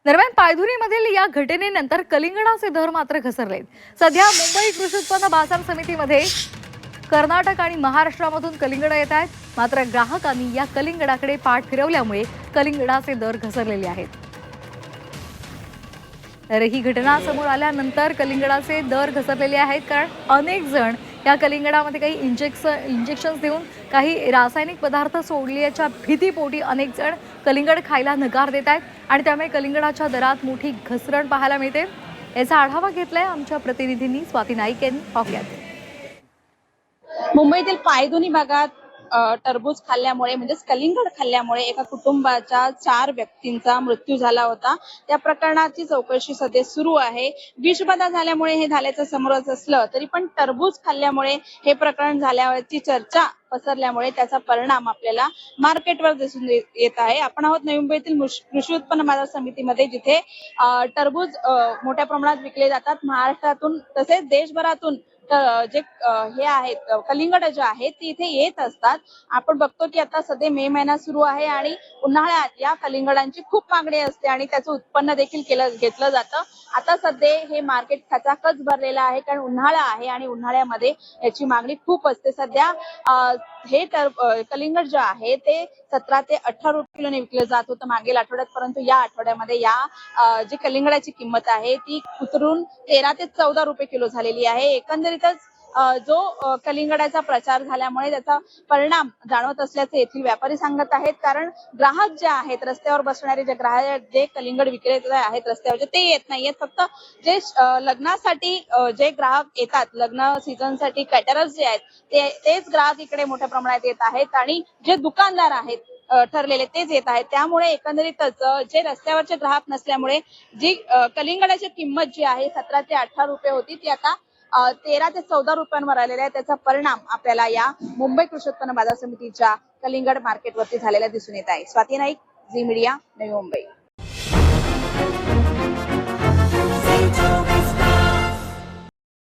दरम्यान पायधुरीमधील या घटनेनंतर कलिंगडाचे दर मात्र घसरलेत। सध्या मुंबई कृषी उत्पन्न बाजार समितीमध्ये कर्नाटक आणि महाराष्ट्रामधून कलिंगड येत आहेत। मात्र ग्राहकांनी या कलिंगडाकडे पाठ फिरवल्यामुळे कलिंगडाचे दर घसरलेले आहेत। तर ही घटना समोर आल्यानंतर कलिंगडाचे दर घसरलेले आहेत, कारण अनेक जण या कलिंगडामध्ये काही इंजेक्शन्स देऊन काही रासायनिक पदार्थ सोडल्याच्या भीतीपोटी अनेक जण कलिंगड खायला नकार देत आहेत आणि त्यामुळे कलिंगडाच्या दरात मोठी घसरण पाहायला मिळते। याचा आढावा घेतलाय आमच्या प्रतिनिधींनी स्वाती नाईक यांनी। पाहूयात। मुंबईतील पायधुनी भागात टरबूज खाल्ल्यामुळे म्हणजेच कलिंगड खाल्ल्यामुळे एका कुटुंबाच्या 4 व्यक्तींचा मृत्यू झाला होता। त्या प्रकरणाची चौकशी सध्या सुरू आहे। विषबाधा झाल्यामुळे हे झाल्याचं समोरच असलं तरी पण टरबूज खाल्ल्यामुळे हे प्रकरण झाल्याची चर्चा पसरल्यामुळे त्याचा परिणाम आपल्याला मार्केटवर दिसून येत आहे। आपण आहोत नवी मुंबईतील कृषी उत्पन्न बाजार समितीमध्ये, जिथे टरबूज मोठ्या प्रमाणात विकले जातात। महाराष्ट्रातून तसेच देशभरातून जे हे आहेत कलिंगड जे आहेत ते इथे येत असतात। आपण बघतो की आता सध्या मे महिना सुरू आहे आणि उन्हाळ्यात या कलिंगडांची खूप मागणी असते आणि त्याचं उत्पन्न देखील घेतलं जातं। आता सध्या हे मार्केट खचाखच भरलेलं आहे, कारण उन्हाळा आहे आणि उन्हाळ्यामध्ये याची मागणी खूप असते। सध्या हे कलिंगड जे आहे ते 17 ते 18 रुपये किलोने विकलं जात होतं मागील आठवड्यात, परंतु या आठवड्यामध्ये या जी कलिंगडाची किंमत आहे ती उतरून 13 ते 14 रुपये किलो झालेली आहे। एकंदरीतच जो कलिंगडाचा प्रचार झाल्यामुळे त्याचा परिणाम जाणवत असल्याचे येथील व्यापारी सांगत आहेत, कारण ग्राहक जे आहेत रस्त्यावर बसणारे जे ग्राहक जे कलिंगड विक्रेते आहेत रस्त्यावरचे ते येत नाहीयेत। फक्त जे लग्नासाठी जे ग्राहक येतात, लग्न सीझन साठी कॅटरर्स जे आहेत तेच ग्राहक इकडे मोठ्या प्रमाणात येत आहेत आणि जे दुकानदार आहेत ठरलेले तेच येत आहेत। त्यामुळे एकंदरीतच जे रस्त्यावरचे ग्राहक नसल्यामुळे जी कलिंगडाची किंमत जी आहे 17 ते 18 रुपये होती ती आता 13 ते 14 रुपयांवर आलेला आहे। त्याचा परिणाम आपल्याला या मुंबई कृषी उत्पन्न बाजार समितीच्या कलिंगड मार्केटवरती झालेला दिसून येत आहे। Swati Naik, Zee media, Navi Mumbai.